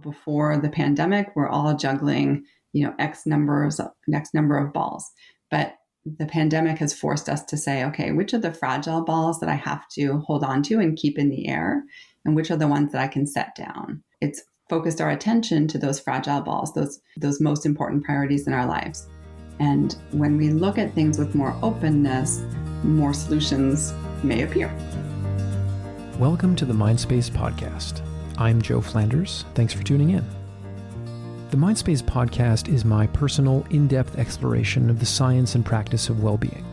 Before the pandemic, we're all juggling, X number of balls. But the pandemic has forced us to say, okay, which are the fragile balls that I have to hold on to and keep in the air? And which are the ones that I can set down? It's focused our attention to those fragile balls, those most important priorities in our lives. And when we look at things with more openness, more solutions may appear. Welcome to the Mindspace podcast. I'm Joe Flanders. Thanks for tuning in. The Mindspace podcast is my personal, in-depth exploration of the science and practice of well-being.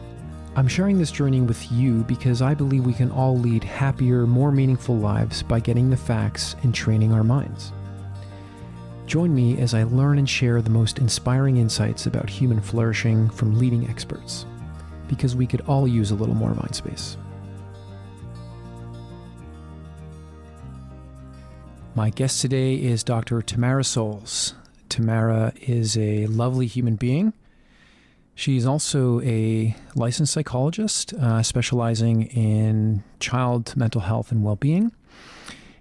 I'm sharing this journey with you because I believe we can all lead happier, more meaningful lives by getting the facts and training our minds. Join me as I learn and share the most inspiring insights about human flourishing from leading experts, because we could all use a little more mind space. My guest today is Dr. Tamara Souls. Tamara is a lovely human being. She's also a licensed psychologist, specializing in child mental health and well-being.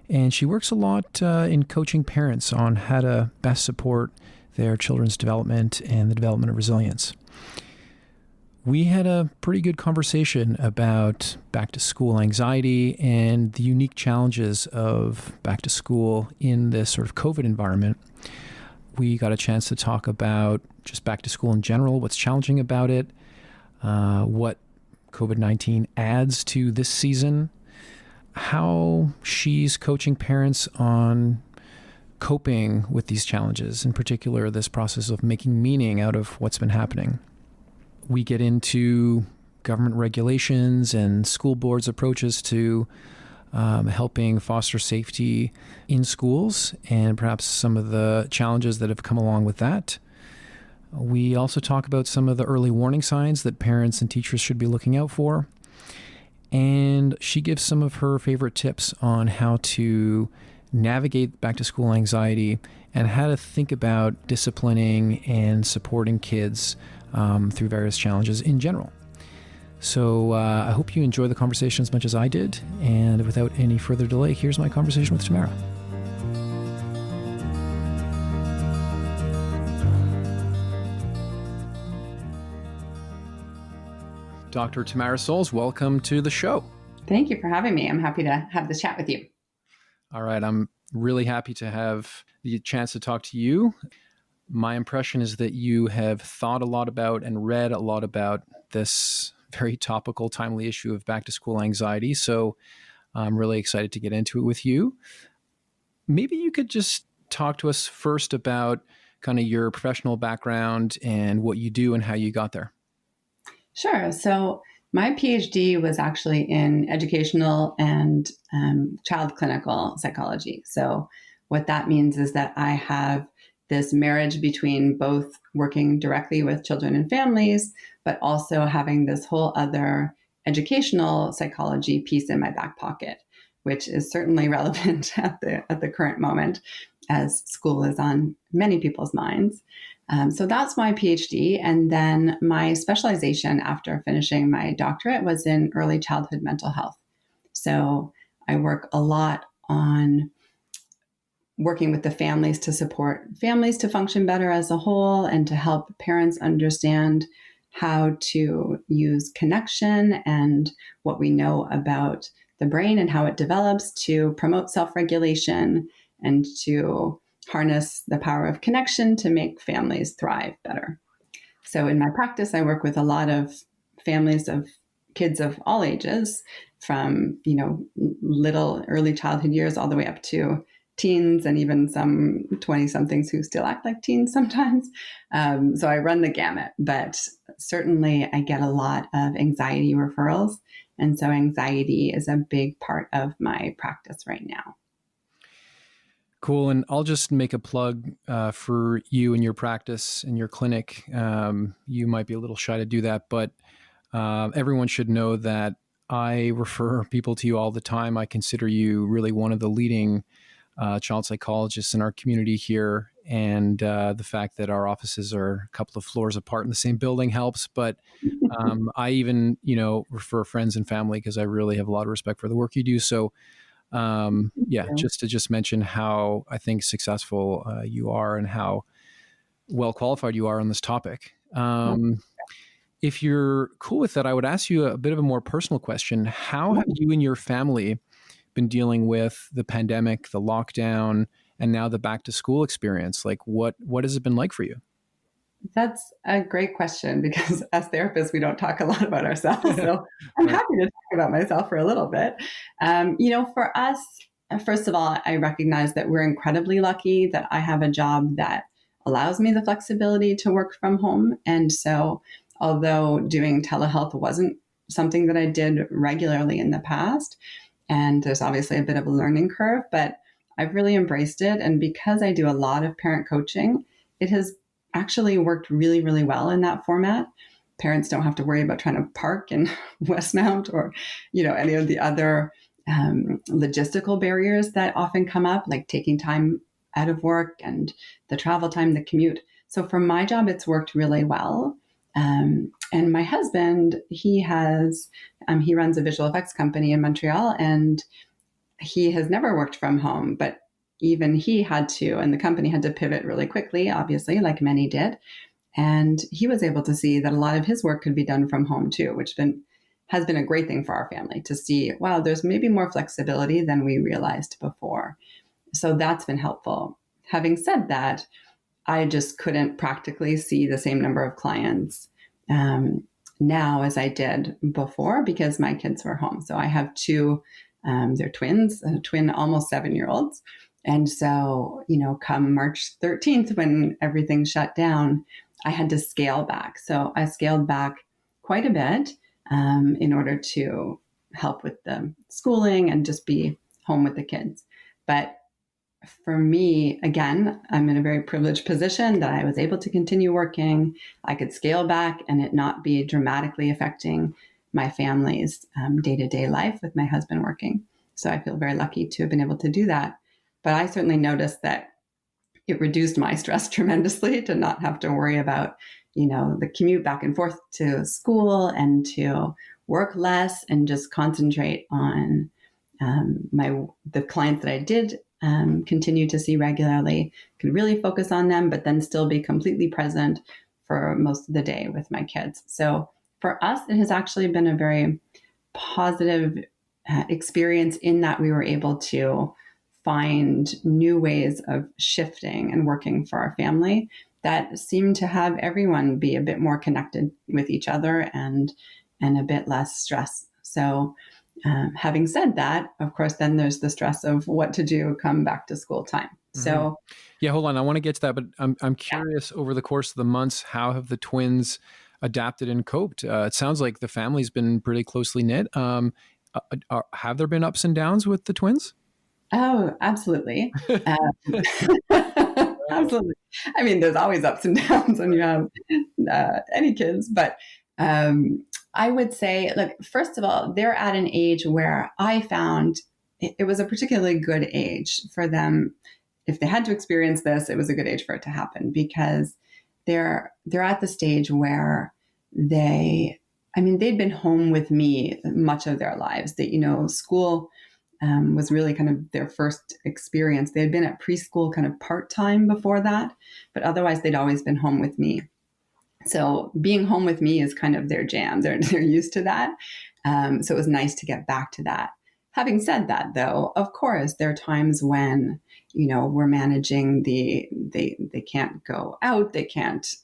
And she works a lot in coaching parents on how to best support their children's development and the development of resilience. We had a pretty good conversation about back to school anxiety and the unique challenges of back to school in this sort of COVID environment. We got a chance to talk about just back to school in general, what's challenging about it, what COVID-19 adds to this season, how she's coaching parents on coping with these challenges, in particular, this process of making meaning out of what's been happening. We get into government regulations and school boards' approaches to helping foster safety in schools and perhaps some of the challenges that have come along with that. We also talk about some of the early warning signs that parents and teachers should be looking out for. And she gives some of her favorite tips on how to navigate back to school anxiety and how to think about disciplining and supporting kids through various challenges in general. So I hope you enjoy the conversation as much as I did. And without any further delay, here's my conversation with Tamara. Dr. Tamara Souls, welcome to the show. Thank you for having me. I'm happy to have this chat with you. All right. I'm really happy to have the chance to talk to you. My impression is that you have thought a lot about and read a lot about this very topical, timely issue of back to school anxiety. So I'm really excited to get into it with you. Maybe you could just talk to us first about kind of your professional background and what you do and how you got there. Sure. So my PhD was actually in educational and child clinical psychology. So what that means is that I have this marriage between both working directly with children and families, but also having this whole other educational psychology piece in my back pocket, which is certainly relevant at the current moment as school is on many people's minds. So that's my PhD. And then my specialization after finishing my doctorate was in early childhood mental health. So I work a lot on working with the families to support families to function better as a whole and to help parents understand how to use connection and what we know about the brain and how it develops to promote self-regulation and to harness the power of connection to make families thrive better. So in my practice, I work with a lot of families of kids of all ages, from, little early childhood years all the way up to teens and even some 20-somethings who still act like teens sometimes. So I run the gamut, but certainly I get a lot of anxiety referrals. And so anxiety is a big part of my practice right now. Cool. And I'll just make a plug for you and your practice and your clinic. You might be a little shy to do that, but everyone should know that I refer people to you all the time. I consider you really one of the leading child psychologists in our community here. And the fact that our offices are a couple of floors apart in the same building helps. But I even, refer friends and family because I really have a lot of respect for the work you do. So Yeah, just to mention how I think successful you are and how well qualified you are on this topic. If you're cool with that, I would ask you a bit of a more personal question. How have you and your family been dealing with the pandemic, the lockdown, and now the back to school experience? Like what has it been like for you? That's a great question because as therapists, we don't talk a lot about ourselves. So I'm Right. happy to talk about myself for a little bit. For us, first of all, I recognize that we're incredibly lucky that I have a job that allows me the flexibility to work from home. And so, although doing telehealth wasn't something that I did regularly in the past, and there's obviously a bit of a learning curve, but I've really embraced it. And because I do a lot of parent coaching, it has actually worked really, really well in that format. Parents don't have to worry about trying to park in Westmount or, any of the other logistical barriers that often come up, like taking time out of work and the travel time, the commute. So for my job, it's worked really well. And my husband, he runs a visual effects company in Montreal, and he has never worked from home, but even he had to, and the company had to pivot really quickly, obviously, like many did. And he was able to see that a lot of his work could be done from home too, which has been a great thing for our family to see, wow, there's maybe more flexibility than we realized before. So that's been helpful. Having said that, I just couldn't practically see the same number of clients now as I did before because my kids were home. So I have two, they're twins, a twin almost 7-year-olds. And so, come March 13th, when everything shut down, I had to scale back. So I scaled back quite a bit in order to help with the schooling and just be home with the kids. But for me, again, I'm in a very privileged position that I was able to continue working. I could scale back and it not be dramatically affecting my family's day-to-day life with my husband working. So I feel very lucky to have been able to do that. But I certainly noticed that it reduced my stress tremendously to not have to worry about, the commute back and forth to school and to work less and just concentrate on the clients that I did continue to see regularly, could really focus on them, but then still be completely present for most of the day with my kids. So for us, it has actually been a very positive experience in that we were able to find new ways of shifting and working for our family that seem to have everyone be a bit more connected with each other and a bit less stress. So having said that, of course, then there's the stress of what to do come back to school time. So, yeah, hold on. I want to get to that, but I'm curious over the course of the months, how have the twins adapted and coped? It sounds like the family's been pretty closely knit. Have there been ups and downs with the twins? oh, absolutely. Absolutely. I mean, there's always ups and downs when you have any kids, but I would say, look, first of all, they're at an age where I found it was a particularly good age for them. If they had to experience this, it was a good age for it to happen because they're at the stage where they'd been home with me much of their lives. That school was really kind of their first experience. They had been at preschool kind of part-time before that, but otherwise they'd always been home with me. So being home with me is kind of their jam. They're used to that. So it was nice to get back to that. Having said that, though, of course, there are times when, we're managing they can't go out, they can't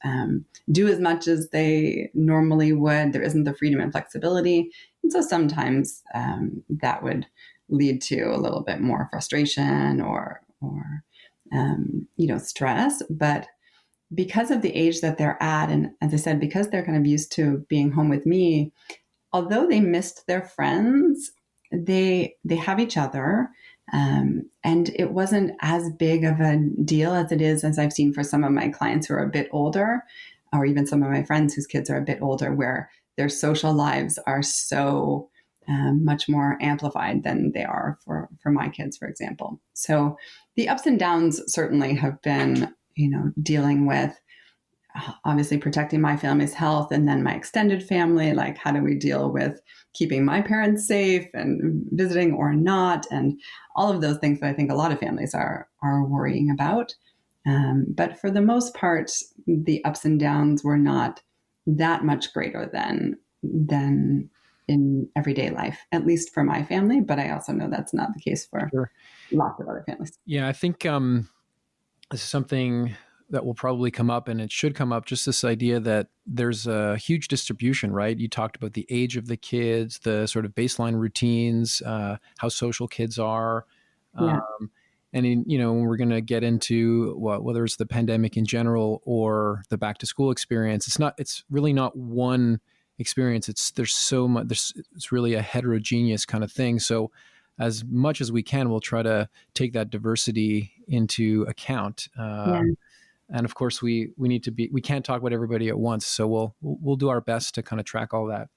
do as much as they normally would. There isn't the freedom and flexibility. And so sometimes that would lead to a little bit more frustration or stress. But because of the age that they're at, and as I said, because they're kind of used to being home with me, although they missed their friends, they have each other. And it wasn't as big of a deal as it is, as I've seen for some of my clients who are a bit older, or even some of my friends whose kids are a bit older, where their social lives are so much more amplified than they are for my kids, for example. So the ups and downs certainly have been, dealing with obviously protecting my family's health and then my extended family. Like, how do we deal with keeping my parents safe and visiting or not? And all of those things that I think a lot of families are worrying about. But for the most part, the ups and downs were not that much greater than in everyday life, at least for my family. But I also know that's not the case for Sure. lots of other families. Yeah, I think this is something that will probably come up, and it should come up, just this idea that there's a huge distribution, right? You talked about the age of the kids, the sort of baseline routines, how social kids are. Yeah. And when we're going to get into whether it's the pandemic in general or the back to school experience, it's really not one experience. There's so much, it's really a heterogeneous kind of thing. So as much as we can, we'll try to take that diversity into account. Yeah. And of course we can't talk about everybody at once. So we'll do our best to kind of track all that.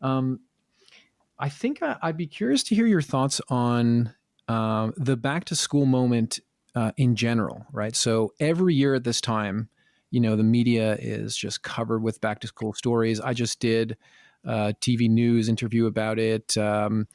I think I'd be curious to hear your thoughts on the back to school moment in general, right? So every year at this time, the media is just covered with back to school stories. I just did a TV news interview about it. Right.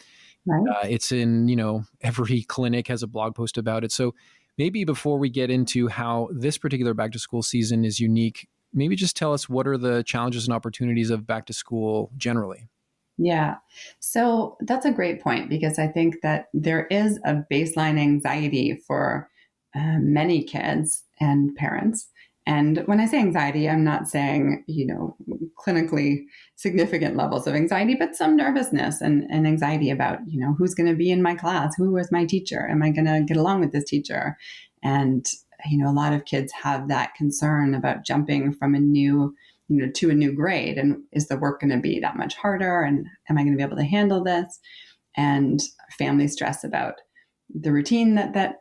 It's in, every clinic has a blog post about it. So maybe before we get into how this particular back to school season is unique, maybe just tell us what are the challenges and opportunities of back to school generally. Yeah. So that's a great point because I think that there is a baseline anxiety for many kids and parents. And when I say anxiety, I'm not saying, clinically significant levels of anxiety, but some nervousness and anxiety about, who's going to be in my class? Who is my teacher? Am I going to get along with this teacher? And, a lot of kids have that concern about jumping from a new to a new grade, and is the work going to be that much harder, and am I going to be able to handle this? And family stress about the routine that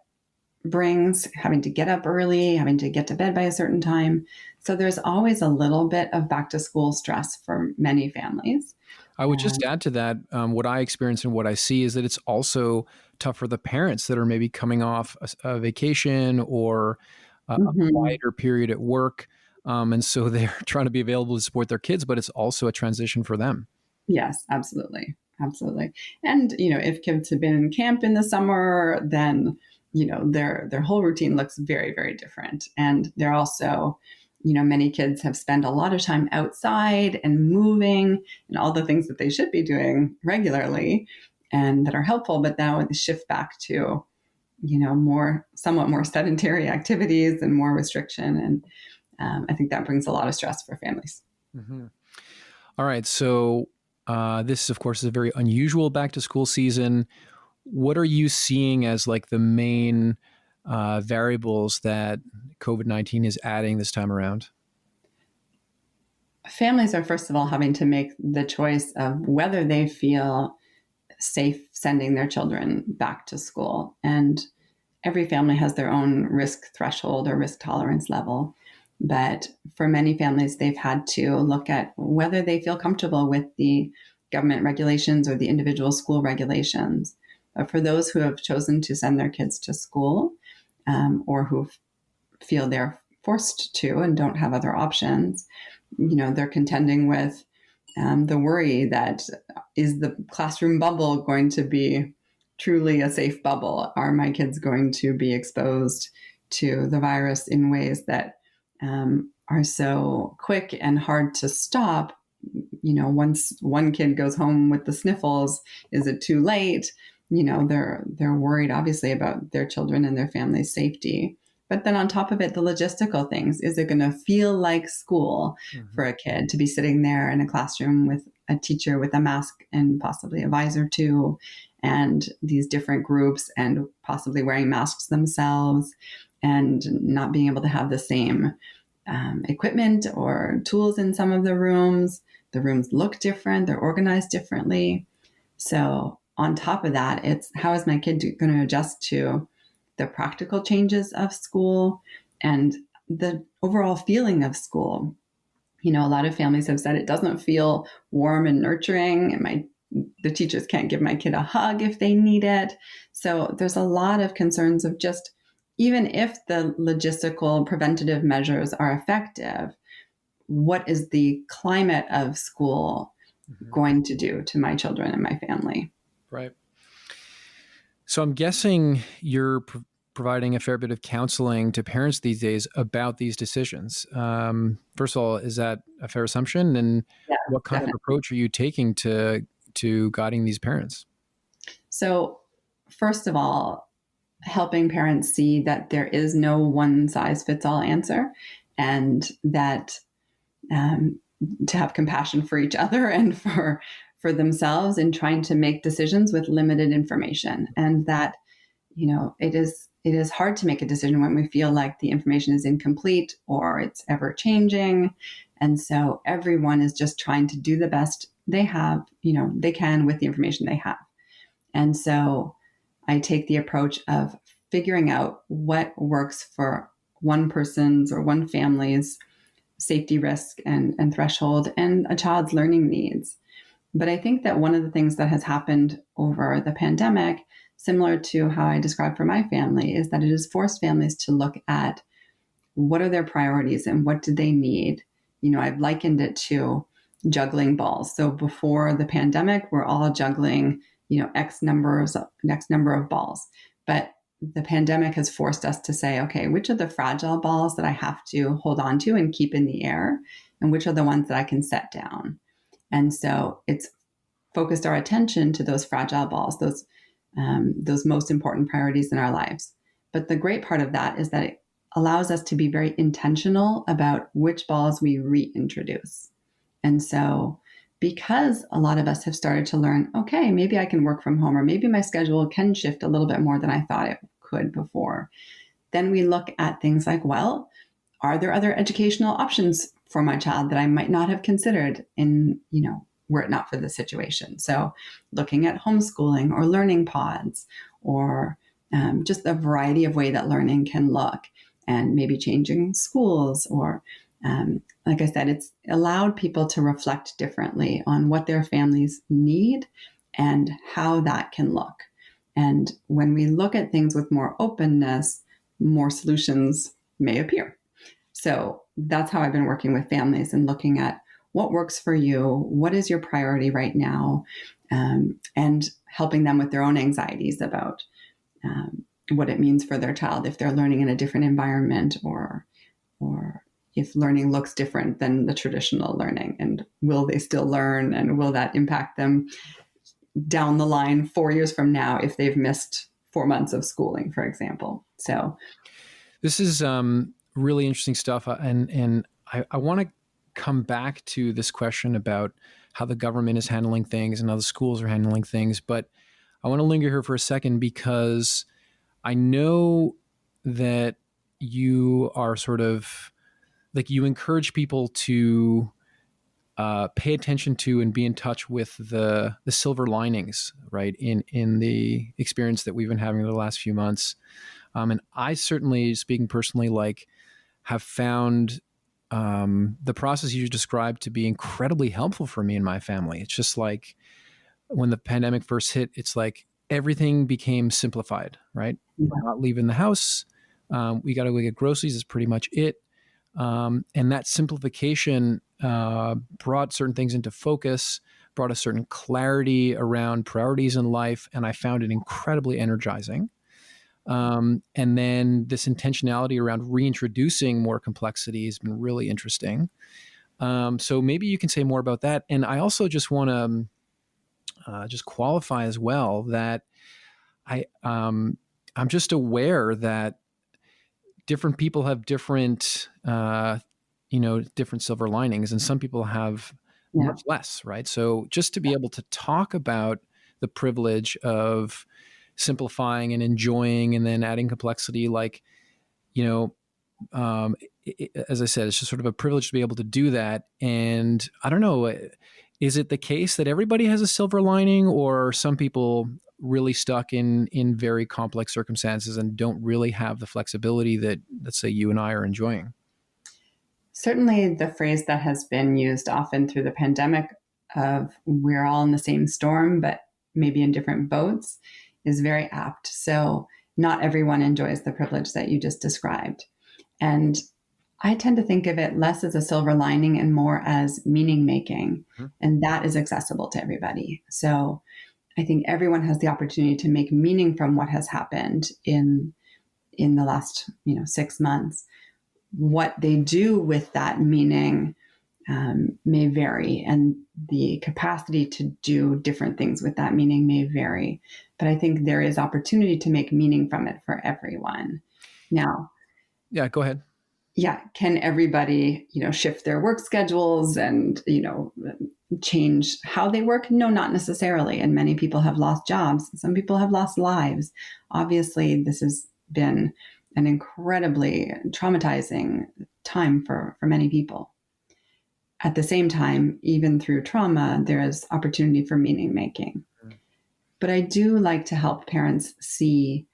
brings, having to get up early, having to get to bed by a certain time. So there's always a little bit of back to school stress for many families. I would just add to that, what I experience and what I see is that it's also tough for the parents that are maybe coming off a vacation or a Mm-hmm. quieter period at work. And so they're trying to be available to support their kids, but it's also a transition for them. Yes, absolutely. Absolutely. And, if kids have been in camp in the summer, then, their whole routine looks very, very different. And they're also, many kids have spent a lot of time outside and moving and all the things that they should be doing regularly and that are helpful, but now they shift back to, somewhat more sedentary activities and more restriction. And I think that brings a lot of stress for families. Mm-hmm. All right. So this, of course, is a very unusual back to school season. What are you seeing as like the main variables that COVID-19 is adding this time around? Families are, first of all, having to make the choice of whether they feel safe sending their children back to school. And every family has their own risk threshold or risk tolerance level. But for many families, they've had to look at whether they feel comfortable with the government regulations or the individual school regulations. But for those who have chosen to send their kids to school or who feel they're forced to and don't have other options, they're contending with the worry that, is the classroom bubble going to be truly a safe bubble? Are my kids going to be exposed to the virus in ways that are so quick and hard to stop? Once one kid goes home with the sniffles, is it too late? They're worried obviously about their children and their family's safety. But then on top of it, the logistical things. Is it going to feel like school for a kid to be sitting there in a classroom with a teacher with a mask and possibly a visor too, and these different groups and possibly wearing masks themselves and not being able to have the same equipment or tools in some of the rooms? The rooms look different. They're organized differently. So on top of that, it's how is my kid going to adjust to the practical changes of school and the overall feeling of school? A lot of families have said it doesn't feel warm and nurturing, and the teachers can't give my kid a hug if they need it. So there's a lot of concerns of just even if the logistical preventative measures are effective, what is the climate of school Mhm. going to do to my children and my family? Right. So I'm guessing you're providing a fair bit of counseling to parents these days about these decisions. First of all, is that a fair assumption? And Yeah, what kind of definitely. approach are you taking to guiding these parents? So, first of all, helping parents see that there is no one size fits all answer, and that um, to have compassion for each other and for themselves in trying to make decisions with limited information, and that it is hard to make a decision when we feel like the information is incomplete or it's ever changing, and so everyone is just trying to do the best they can with the information they have. And so I take the approach of figuring out what works for one person's or one family's safety risk and threshold and a child's learning needs. But I think that one of the things that has happened over the pandemic, similar to how I described for my family, is that it has forced families to look at what are their priorities and what do they need. I've likened it to juggling balls. So before the pandemic, we're all juggling, X number of balls. But the pandemic has forced us to say, okay, which are the fragile balls that I have to hold on to and keep in the air, and which are the ones that I can set down? And so it's focused our attention to those fragile balls, those most important priorities in our lives. But the great part of that is that it allows us to be very intentional about which balls we reintroduce. And so, because a lot of us have started to learn, okay, maybe I can work from home, or maybe my schedule can shift a little bit more than I thought it could before, then we look at things like, well, are there other educational options for my child that I might not have considered were it not for the situation? So, looking at homeschooling or learning pods, or just a variety of way that learning can look, and maybe changing schools, or like I said, it's allowed people to reflect differently on what their families need and how that can look. And when we look at things with more openness, more solutions may appear. So that's how I've been working with families and looking at what works for you, what is your priority right now, and helping them with their own anxieties about what it means for their child if they're learning in a different environment, or if learning looks different than the traditional learning, and will they still learn, and will that impact them down the line 4 years from now if they've missed 4 months of schooling, for example. So This is really interesting stuff, and I want to come back to this question about how the government is handling things and how the schools are handling things, but I want to linger here for a second because I know that you are sort of like you encourage people to pay attention to and be in touch with the silver linings, right, in the experience that we've been having over the last few months. And I certainly, speaking personally, like have found the process you described to be incredibly helpful for me and my family. It's just like when the pandemic first hit, it's like everything became simplified, right? We're yeah, not leaving the house. We got to go get groceries is pretty much it. And that simplification brought certain things into focus, brought a certain clarity around priorities in life, and I found it incredibly energizing. And then this intentionality around reintroducing more complexity has been really interesting. So maybe you can say more about that. And I also just want to just qualify as well that I'm just aware that different people have different different silver linings, and some people have yeah, much less, right? So just to be able to talk about the privilege of simplifying and enjoying and then adding complexity, like you know as I said, it's just sort of a privilege to be able to do that. And I don't know, is it the case that everybody has a silver lining, or are some people really stuck in very complex circumstances and don't really have the flexibility that, let's say, you and I are enjoying? certainly the phrase that has been used often through the pandemic of we're all in the same storm, but maybe in different boats, is very apt. So not everyone enjoys the privilege that you just described. And I tend to think of it less as a silver lining and more as meaning making. Mhm. And that is accessible to everybody. So I think everyone has the opportunity to make meaning from what has happened in the last 6 months. What they do with that meaning may vary, and the capacity to do different things with that meaning may vary. But I think there is opportunity to make meaning from it for everyone. Now, Yeah, go ahead. yeah, can everybody, shift their work schedules and, change how they work? No, not necessarily. And many people have lost jobs. Some people have lost lives. Obviously, this has been an incredibly traumatizing time for many people. At the same time, even through trauma, there is opportunity for meaning making. But I do like to help parents see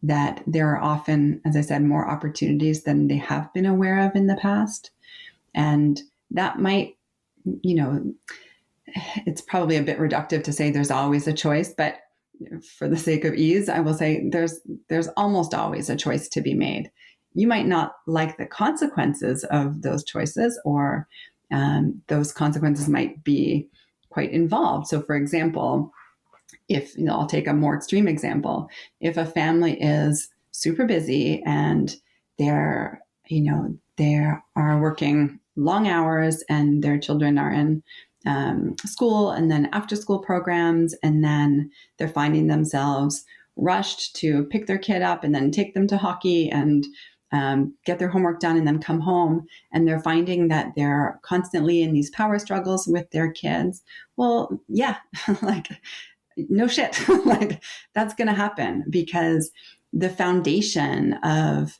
that there are often, as I said, more opportunities than they have been aware of in the past. And that might, you know, it's probably a bit reductive to say there's always a choice, but for the sake of ease, I will say there's almost always a choice to be made. You might not like the consequences of those choices, or those consequences might be quite involved. So, for example, if I'll take a more extreme example, if a family is super busy and they're they are working long hours and their children are in school and then after school programs, and then they're finding themselves rushed to pick their kid up and then take them to hockey and get their homework done and then come home, and they're finding that they're constantly in these power struggles with their kids. Well, yeah, like no shit. Like that's going to happen because the foundation of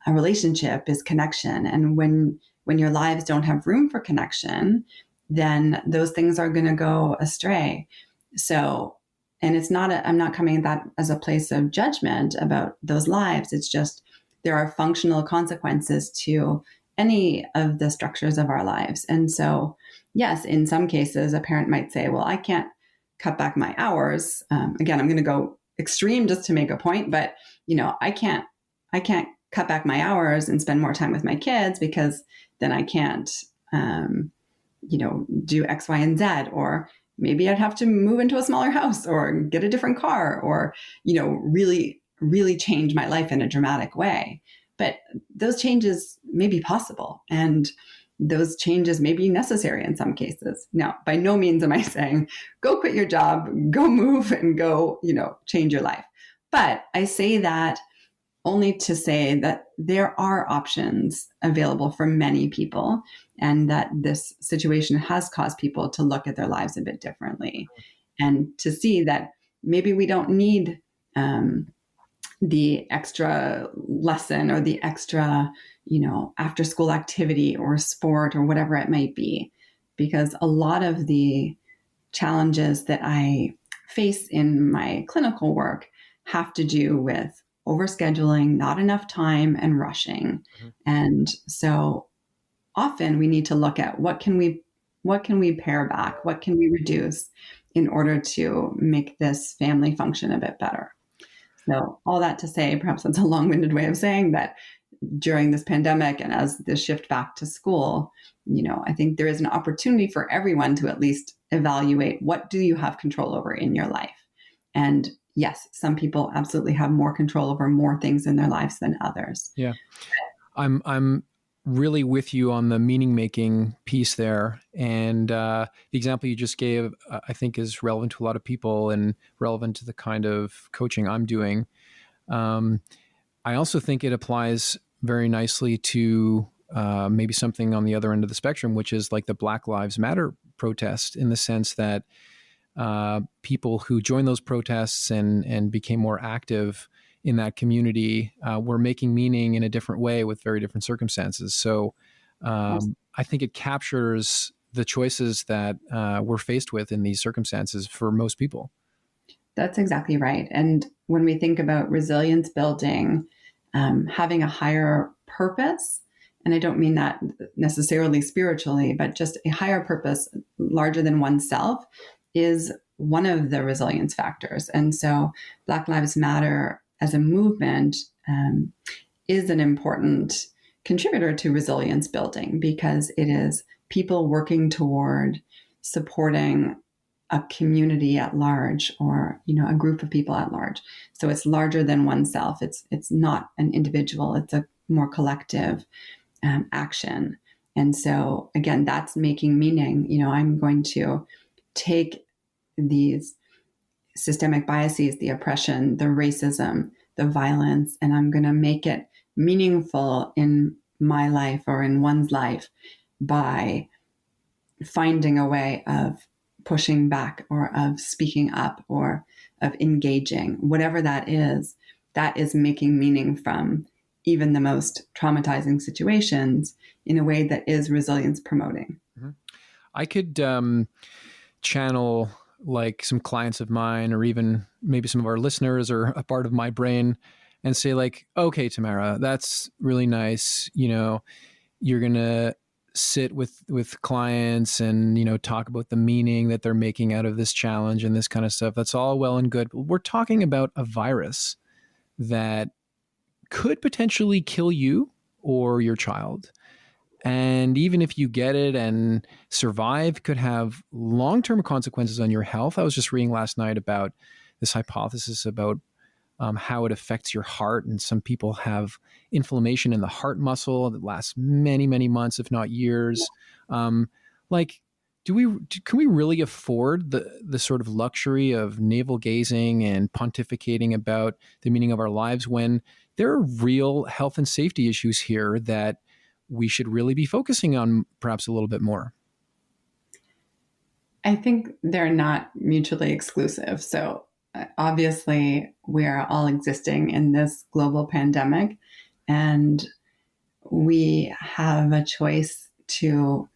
a relationship is connection. And when your lives don't have room for connection, then those things are going to go astray. So, and I'm not coming at that as a place of judgment about those lives. It's just there are functional consequences to any of the structures of our lives. And so, yes, in some cases, a parent might say, well, I can't cut back my hours. Again, I'm going to go extreme just to make a point, but I can't cut back my hours and spend more time with my kids because then I can't, do X, Y, and Z, or maybe I'd have to move into a smaller house or get a different car, or really, really change my life in a dramatic way. But those changes may be possible, and those changes may be necessary in some cases. Now, by no means am I saying go quit your job, go move, and go, change your life. But I say that only to say that there are options available for many people, and that this situation has caused people to look at their lives a bit differently, and to see that maybe we don't need the extra lesson or the extra, after school activity or sport or whatever it might be. Because a lot of the challenges that I face in my clinical work have to do with overscheduling, not enough time, and rushing. Mhm. And so often we need to look at what can we pare back, what can we reduce in order to make this family function a bit better. So all that to say, perhaps that's a long-winded way of saying that during this pandemic and as this shift back to school, I think there is an opportunity for everyone to at least evaluate what do you have control over in your life. And yes, some people absolutely have more control over more things in their lives than others. Yeah. I'm really with you on the meaning making piece there. And the example you just gave, I think, is relevant to a lot of people and relevant to the kind of coaching I'm doing. I also think it applies very nicely to maybe something on the other end of the spectrum, which is like the Black Lives Matter protest, in the sense that people who joined those protests and became more active in that community were making meaning in a different way with very different circumstances. So I think it captures the choices that we're faced with in these circumstances for most people. That's exactly right. And when we think about resilience building, having a higher purpose, and I don't mean that necessarily spiritually, but just a higher purpose larger than oneself, is one of the resilience factors. And so Black Lives Matter as a movement is an important contributor to resilience building, because it is people working toward supporting a community at large, or a group of people at large. So it's larger than oneself. It's not an individual. It's a more collective action. And so again, that's making meaning. I'm going to take these systemic biases, the oppression, the racism, the violence, and I'm going to make it meaningful in my life or in one's life by finding a way of pushing back, or of speaking up, or of engaging, whatever that is making meaning from even the most traumatizing situations in a way that is resilience promoting. Mm-hmm. I could channel like some clients of mine, or even maybe some of our listeners, or a part of my brain, and say like, okay, Tamara, that's really nice. You're going to sit with clients and, talk about the meaning that they're making out of this challenge and this kind of stuff. That's all well and good. But we're talking about a virus that could potentially kill you or your child. And even if you get it and survive, could have long-term consequences on your health. I was just reading last night about this hypothesis about how it affects your heart. And some people have inflammation in the heart muscle that lasts many, many months, if not years. Like, can we really afford the sort of luxury of navel gazing and pontificating about the meaning of our lives, when there are real health and safety issues here that we should really be focusing on perhaps a little bit more? I think they're not mutually exclusive. So obviously, we are all existing in this global pandemic, and we have a choice to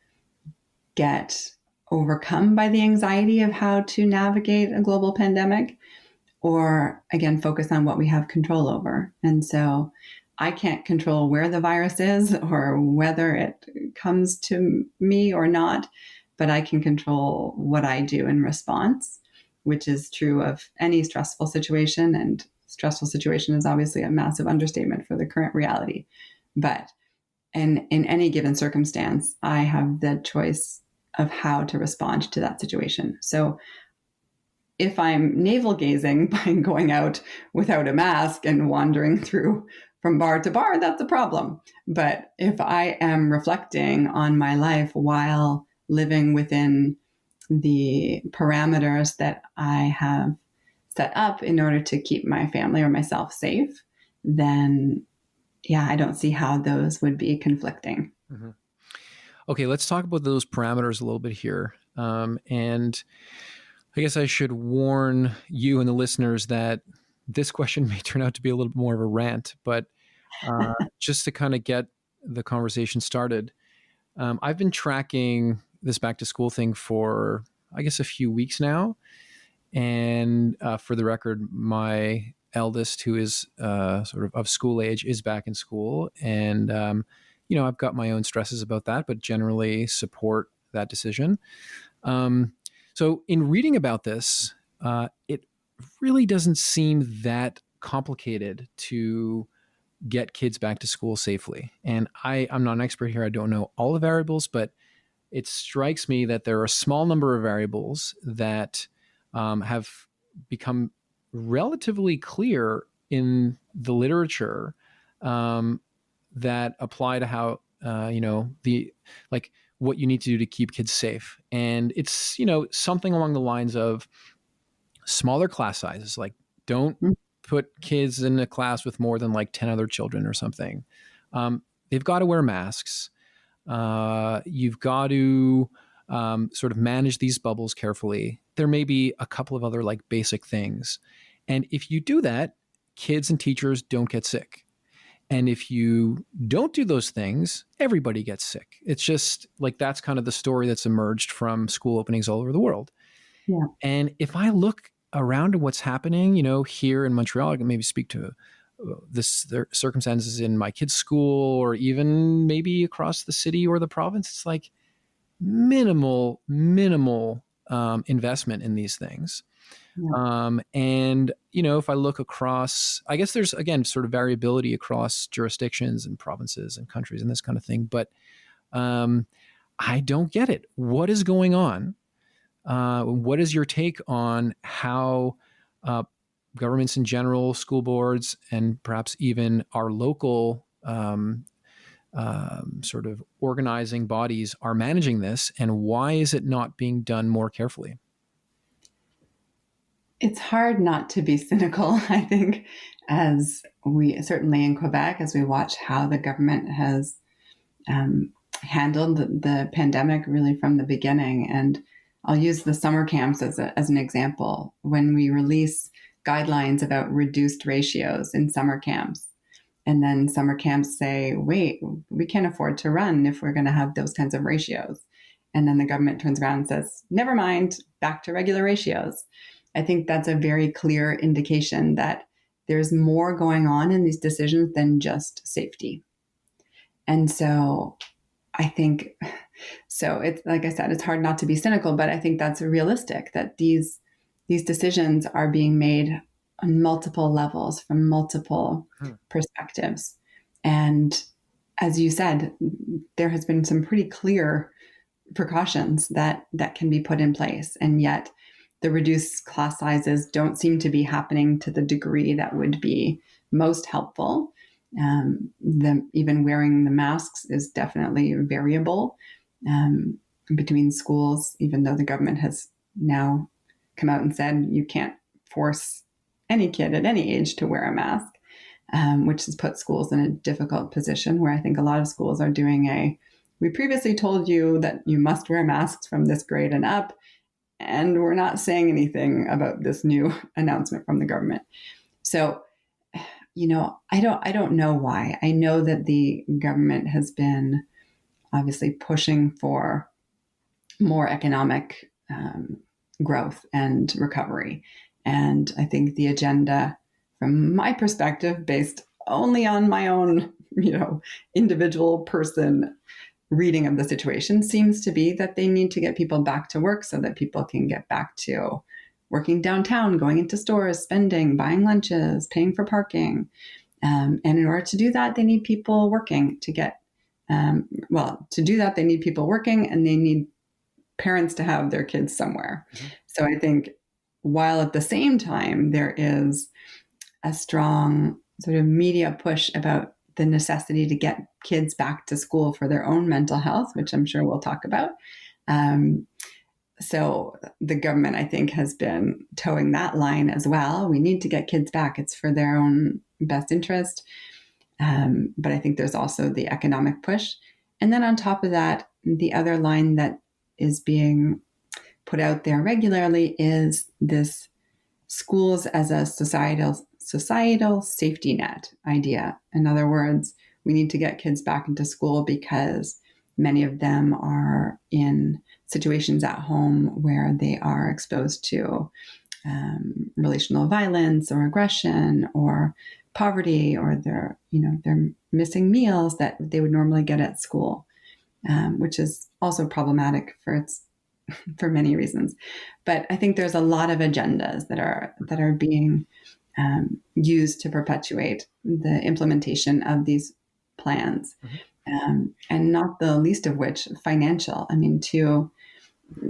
get overcome by the anxiety of how to navigate a global pandemic, or again, focus on what we have control over. And so I can't control where the virus is or whether it comes to me or not, but I can control what I do in response, which is true of any stressful situation. And stressful situation is obviously a massive understatement for the current reality. But in any given circumstance, I have the choice of how to respond to that situation. So if I'm navel gazing by going out without a mask and wandering through from bar to bar, that's a problem. But if I am reflecting on my life while living within the parameters that I have set up in order to keep my family or myself safe, then yeah, I don't see how those would be conflicting. Mm-hmm. Okay, let's talk about those parameters a little bit here. And I guess I should warn you and the listeners that this question may turn out to be a little bit more of a rant, but just to kind of get the conversation started, I've been tracking this back to school thing for, I guess, a few weeks now. And for the record, my eldest, who is sort of school age, is back in school. And, I've got my own stresses about that, but generally support that decision. So in reading about this, it really doesn't seem that complicated to get kids back to school safely. And I'm not an expert here. I don't know all the variables, but it strikes me that there are a small number of variables that have become relatively clear in the literature that apply to how the like what you need to do to keep kids safe. And it's something along the lines of smaller class sizes. Like, don't put kids in a class with more than like 10 other children or something. They've got to wear masks. You've got to sort of manage these bubbles carefully. There may be a couple of other like basic things. And if you do that, kids and teachers don't get sick. And if you don't do those things, everybody gets sick. It's just like that's kind of the story that's emerged from school openings all over the world. Yeah. And if I look around at what's happening, here in Montreal, I can maybe speak to the circumstances in my kid's school, or even maybe across the city or the province. It's like minimal investment in these things. Yeah. And, if I look across, I guess there's, again, sort of variability across jurisdictions and provinces and countries and this kind of thing. But I don't get it. What is going on? What is your take on how governments in general, school boards, and perhaps even our local sort of organizing bodies are managing this, and why is it not being done more carefully? It's hard not to be cynical, I think, as we certainly in Quebec, as we watch how the government has handled the pandemic really from the beginning. And I'll use the summer camps as an example. When we release guidelines about reduced ratios in summer camps, and then summer camps say, wait, we can't afford to run if we're going to have those kinds of ratios. And then the government turns around and says, never mind, back to regular ratios. I think that's a very clear indication that there's more going on in these decisions than just safety. And so I think, so it's like I said, it's hard not to be cynical, but I think that's realistic that these decisions are being made on multiple levels from multiple perspectives. And as you said, there has been some pretty clear precautions that can be put in place, and yet the reduced class sizes don't seem to be happening to the degree that would be most helpful. Even wearing the masks is definitely variable between schools, even though the government has now come out and said you can't force any kid at any age to wear a mask, which has put schools in a difficult position where I think a lot of schools are doing we previously told you that you must wear masks from this grade and up, and we're not saying anything about this new announcement from the government. So, I don't know why. I know that the government has been obviously pushing for more economic growth and recovery. And I think the agenda, from my perspective, based only on my own, individual person reading of the situation, seems to be that they need to get people back to work so that people can get back to working downtown, going into stores, spending, buying lunches, paying for parking. And in order to do that, they need people working to get, to do that, they need people working and they need parents to have their kids somewhere. Mm-hmm. So I think while at the same time, there is a strong sort of media push about the necessity to get kids back to school for their own mental health, which I'm sure we'll talk about. So the government, I think, has been towing that line as well. We need to get kids back. It's for their own best interest. But I think there's also the economic push. And then on top of that, the other line that is being put out there regularly is this schools as a societal safety net idea. In other words, we need to get kids back into school because many of them are in situations at home where they are exposed to relational violence or aggression or poverty, or they're missing meals that they would normally get at school, which is also problematic for many reasons. But I think there's a lot of agendas that are being used to perpetuate the implementation of these plans, and not the least of which financial. I mean, to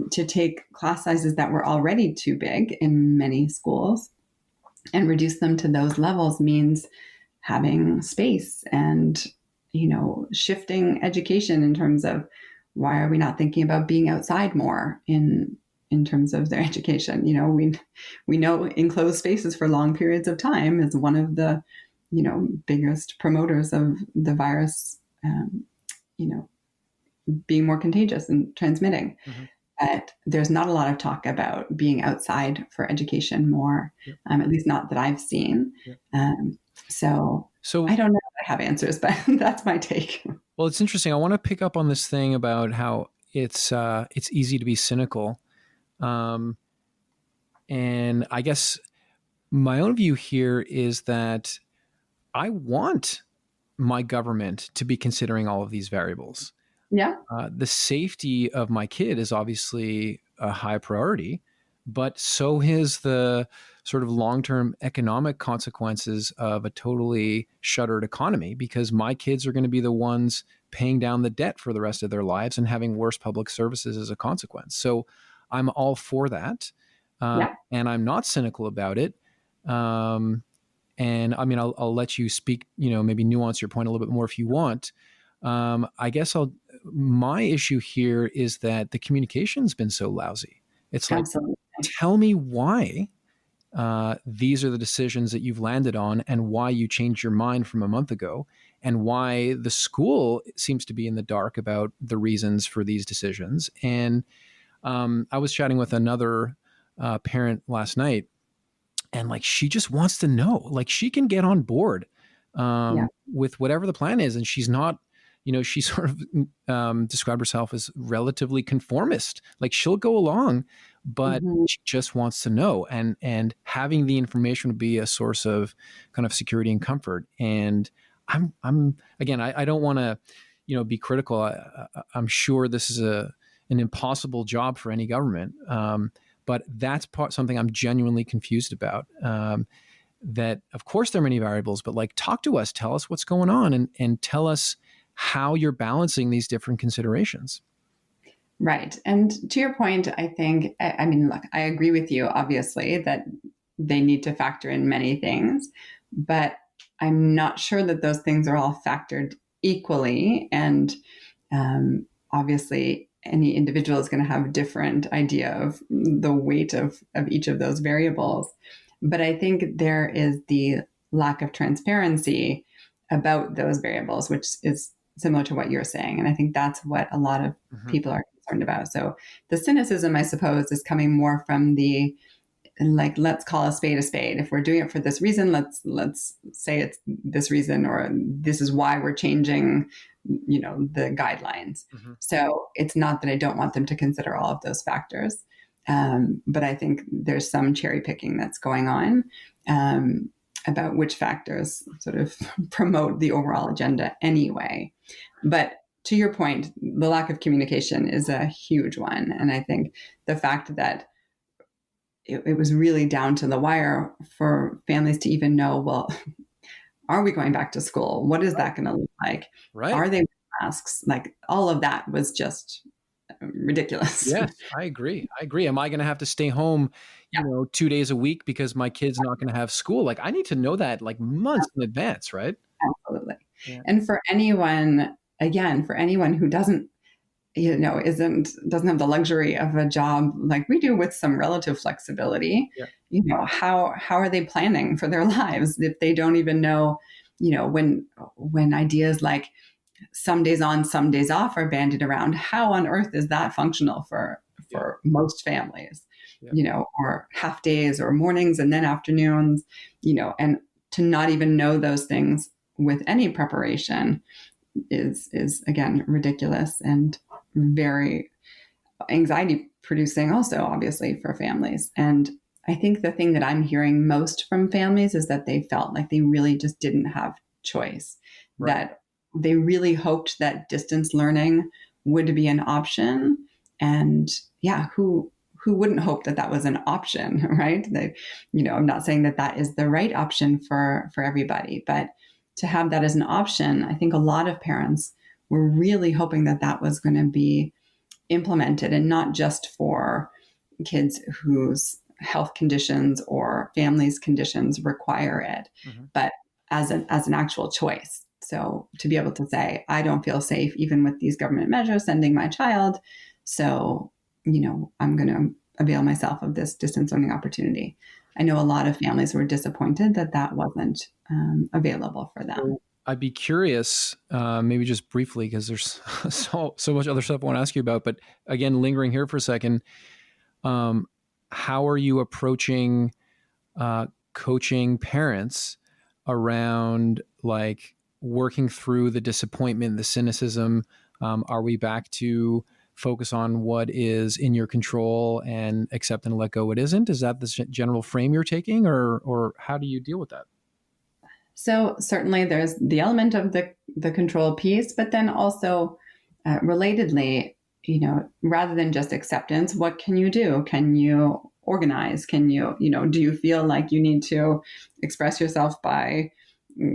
take class sizes that were already too big in many schools and reduce them to those levels means having space and shifting education in terms of why are we not thinking about being outside more in terms of their education. We know enclosed spaces for long periods of time is one of the biggest promoters of the virus being more contagious and transmitting. Mm-hmm. But there's not a lot of talk about being outside for education more, at least not that I've seen. So I don't know if I have answers, but that's my take. Well, it's interesting. I want to pick up on this thing about how it's easy to be cynical. And I guess my own view here is that I want my government to be considering all of these variables. Yeah. The safety of my kid is obviously a high priority. but so is the sort of long-term economic consequences of a totally shuttered economy, because my kids are going to be the ones paying down the debt for the rest of their lives and having worse public services as a consequence. So I'm all for that. Yeah, And I'm not cynical about it. Um, and I mean, I'll let you speak, maybe nuance your point a little bit more if you want. I guess my issue here is that the communication's been so lousy. It's like, absolutely. tell me why these are the decisions that you've landed on, and why you changed your mind from a month ago, and why the school seems to be in the dark about the reasons for these decisions. And I was chatting with another parent last night, and like, she just wants to know, like, she can get on board Yeah. with whatever the plan is. And she's not, she sort of described herself as relatively conformist. Like, she'll go along, but Hmm. she just wants to know, and having the information would be a source of kind of security and comfort. And I'm again, I don't want to, be critical. I'm sure this is an impossible job for any government. But that's something I'm genuinely confused about. That, of course, there are many variables, but like, talk to us, tell us what's going on, and tell us how you're balancing these different considerations. Right. And to your point, I think, I mean, look, I agree with you, obviously, that they need to factor in many things, but I'm not sure that those things are all factored equally. And obviously, any individual is going to have a different idea of the weight of each of those variables. But I think there is the lack of transparency about those variables, which is similar to what you're saying. And I think that's what a lot of Mm-hmm. people are concerned about. So the cynicism, I suppose, is coming more from the, like, let's call a spade a spade. If we're doing it for this reason, let's say it's this reason, or this is why we're changing, the guidelines. Mm-hmm. So it's not that I don't want them to consider all of those factors, but I think there's some cherry picking that's going on, about which factors sort of promote the overall agenda anyway. But to your point, the lack of communication is a huge one. And I think the fact that it was really down to the wire for families to even know, well, are we going back to school? What is that going to look like? Right. Are they masks? Like, all of that was just ridiculous. Yes, I agree. Am I going to have to stay home, Yeah, 2 days a week because my kid's not going to have school? Like, I need to know that like months in advance, right? absolutely. Yeah. And for anyone, again, for anyone who doesn't have the luxury of a job like we do with some relative flexibility, Yeah. how are they planning for their lives if they don't even know, when ideas like some days on, some days off are bandied around? How on earth is that functional for Yeah. most families? Yeah. Or half days or mornings and then afternoons, and to not even know those things with any preparation is again ridiculous and very anxiety producing also, obviously, for families. And I think the thing that I'm hearing most from families is that they felt like they really just didn't have choice, Right. that they really hoped that distance learning would be an option. And yeah, who wouldn't hope that that was an option, right? That, I'm not saying that that is the right option for everybody, but to have that as an option, I think a lot of parents were really hoping that that was going to be implemented, and not just for kids whose health conditions or families' conditions require it, Mm-hmm. but as an actual choice. So to be able to say, I don't feel safe even with these government measures sending my child, so I'm going to avail myself of this distance learning opportunity. I know a lot of families were disappointed that that wasn't available for them. So I'd be curious, maybe just briefly, because there's so much other stuff I want to ask you about. But again, lingering here for a second, how are you approaching coaching parents around like working through the disappointment, the cynicism? Are we back to focus on what is in your control and accept and let go what isn't? Is that the general frame you're taking, or how do you deal with that? So certainly there's the element of the control piece, but then also relatedly, rather than just acceptance, what can you do? Can you organize? Can you, do you feel like you need to express yourself by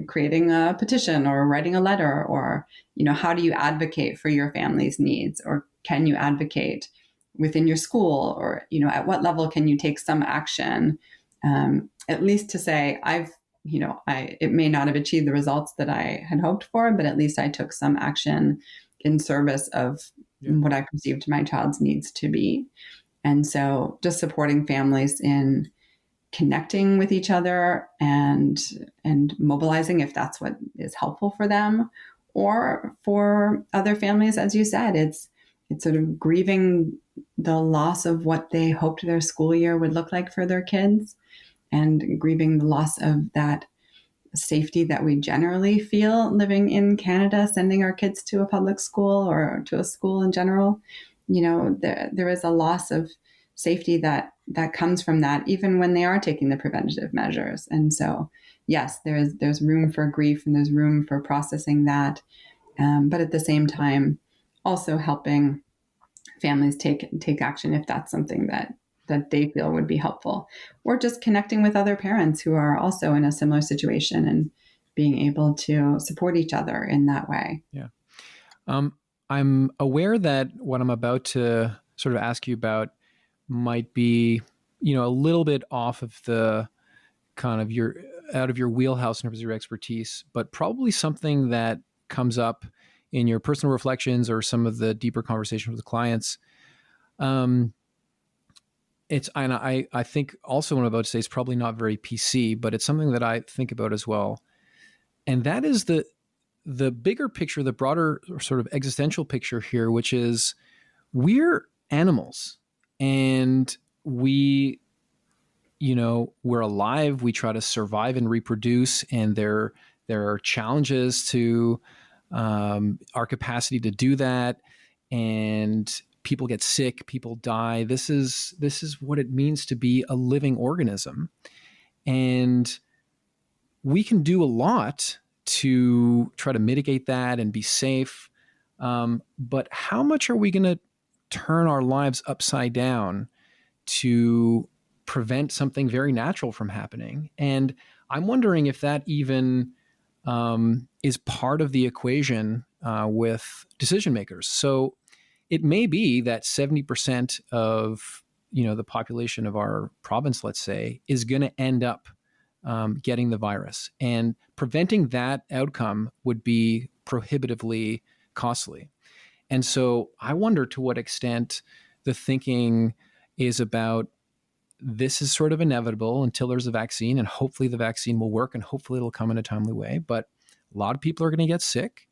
creating a petition or writing a letter? Or, how do you advocate for your family's needs? Or can you advocate within your school? Or, at what level can you take some action? At least to say, it may not have achieved the results that I had hoped for, but at least I took some action in service of what I perceived my child's needs to be. And so just supporting families in connecting with each other and mobilizing if that's what is helpful for them. Or for other families, as you said, it's sort of grieving the loss of what they hoped their school year would look like for their kids, and grieving the loss of that safety that we generally feel living in Canada, sending our kids to a public school or to a school in general. There is a loss of safety that comes from that, even when they are taking the preventative measures. And so, yes, there's room for grief and there's room for processing that. But at the same time, also helping families take action if that's something that they feel would be helpful, or just connecting with other parents who are also in a similar situation and being able to support each other in that way. Yeah. I'm aware that what I'm about to sort of ask you about might be, a little bit off of the kind of out of your wheelhouse in terms of your expertise, but probably something that comes up in your personal reflections or some of the deeper conversations with clients. I think also what I'm about to say is probably not very PC, but it's something that I think about as well. And that is the bigger picture, the broader sort of existential picture here, which is we're animals and we're alive. We try to survive and reproduce, and there are challenges to our capacity to do that. And people get sick, people die. This is what it means to be a living organism. And we can do a lot to try to mitigate that and be safe. But how much are we going to turn our lives upside down to prevent something very natural from happening? And I'm wondering if that even is part of the equation with decision makers. So it may be that 70% of the population of our province, let's say, is going to end up getting the virus, and preventing that outcome would be prohibitively costly. And so I wonder to what extent the thinking is about this is sort of inevitable until there's a vaccine, and hopefully the vaccine will work and hopefully it'll come in a timely way. But a lot of people are going to get sick.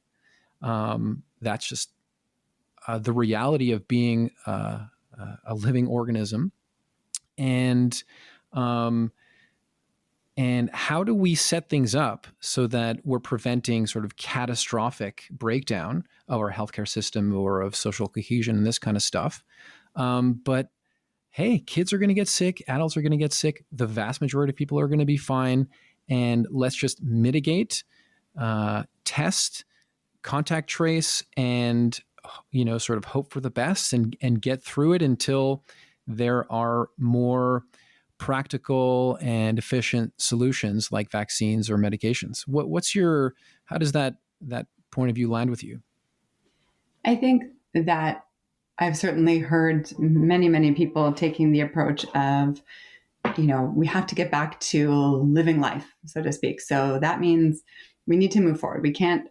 That's just the reality of being a living organism. And how do we set things up so that we're preventing sort of catastrophic breakdown of our healthcare system or of social cohesion and this kind of stuff? But hey, kids are going to get sick, adults are going to get sick, the vast majority of people are going to be fine, and let's just mitigate, test, contact trace, and sort of hope for the best and get through it until there are more practical and efficient solutions like vaccines or medications. How does that point of view land with you? I think that I've certainly heard many, many people taking the approach of, we have to get back to living life, so to speak. So that means we need to move forward. We can't,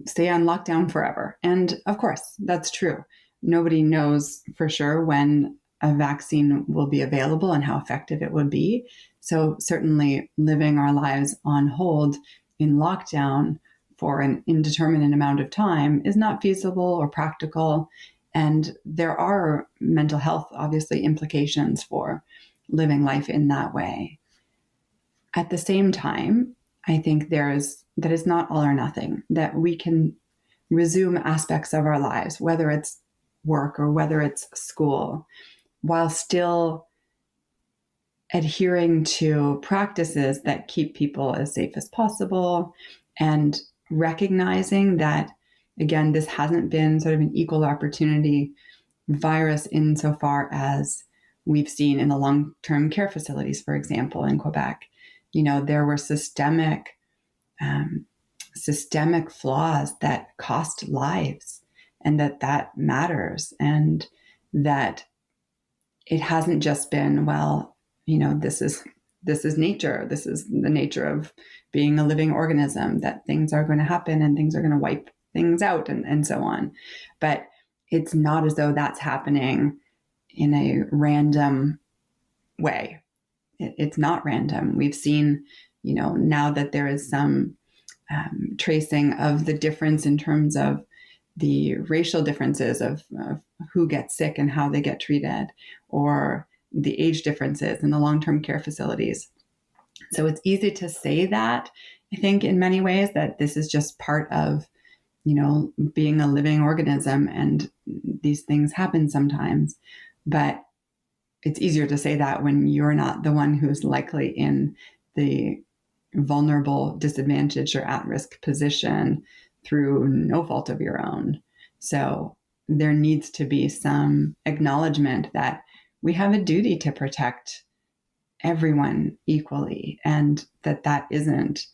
stay on lockdown forever. And of course, that's true. Nobody knows for sure when a vaccine will be available and how effective it would be. So certainly living our lives on hold in lockdown for an indeterminate amount of time is not feasible or practical. And there are mental health, obviously, implications for living life in that way. At the same time, I think that is not all or nothing, that we can resume aspects of our lives, whether it's work or whether it's school, while still adhering to practices that keep people as safe as possible, and recognizing that, again, this hasn't been sort of an equal opportunity virus insofar as we've seen in the long-term care facilities, for example, in Quebec, there were um, systemic flaws that cost lives, and that matters, and that it hasn't just been, well, this is nature. This is the nature of being a living organism, that things are going to happen and things are going to wipe things out, and so on. But it's not as though that's happening in a random way. It's not random. We've seen, now that there is some tracing of the difference in terms of the racial differences of who gets sick and how they get treated, or the age differences in the long-term care facilities. So it's easy to say that, I think, in many ways, that this is just part of, being a living organism, and these things happen sometimes. But it's easier to say that when you're not the one who's likely in the vulnerable, disadvantaged, or at-risk position through no fault of your own. So there needs to be some acknowledgement that we have a duty to protect everyone equally, and that isn't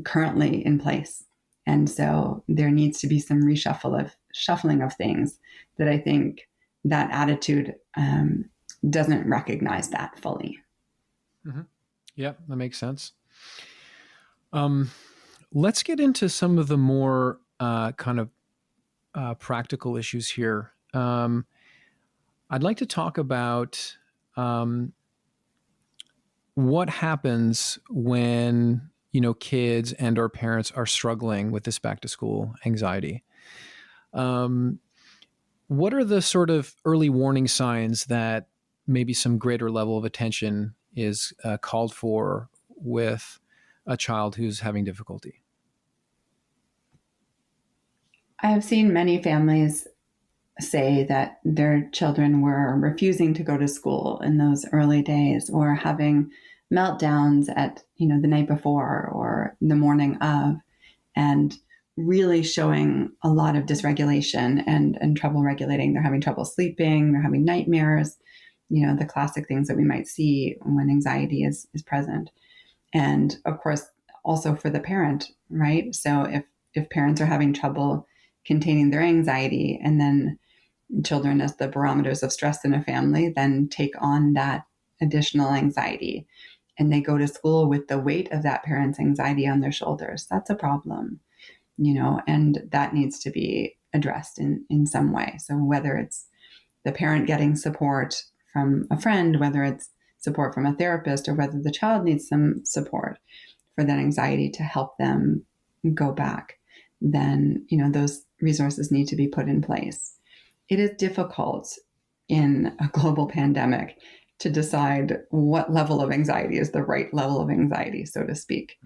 currently in place. And so there needs to be some shuffling of things that I think that attitude doesn't recognize that fully. Mm-hmm. Yeah, that makes sense. Let's get into some of the more kind of practical issues here. I'd like to talk about what happens when kids and or parents are struggling with this back to school anxiety. What are the sort of early warning signs that maybe some greater level of attention is called for with a child who's having difficulty? I have seen many families say that their children were refusing to go to school in those early days, or having meltdowns at the night before or the morning of, and really showing a lot of dysregulation and trouble regulating. They're having trouble sleeping, they're having nightmares, the classic things that we might see when anxiety is present. And of course, also for the parent, right? So if parents are having trouble containing their anxiety, and then children, as the barometers of stress in a family, then take on that additional anxiety, and they go to school with the weight of that parent's anxiety on their shoulders, that's a problem, and that needs to be addressed in some way. So whether it's the parent getting support from a friend, whether it's support from a therapist, or whether the child needs some support for that anxiety to help them go back, then those resources need to be put in place. It is difficult in a global pandemic to decide what level of anxiety is the right level of anxiety, so to speak.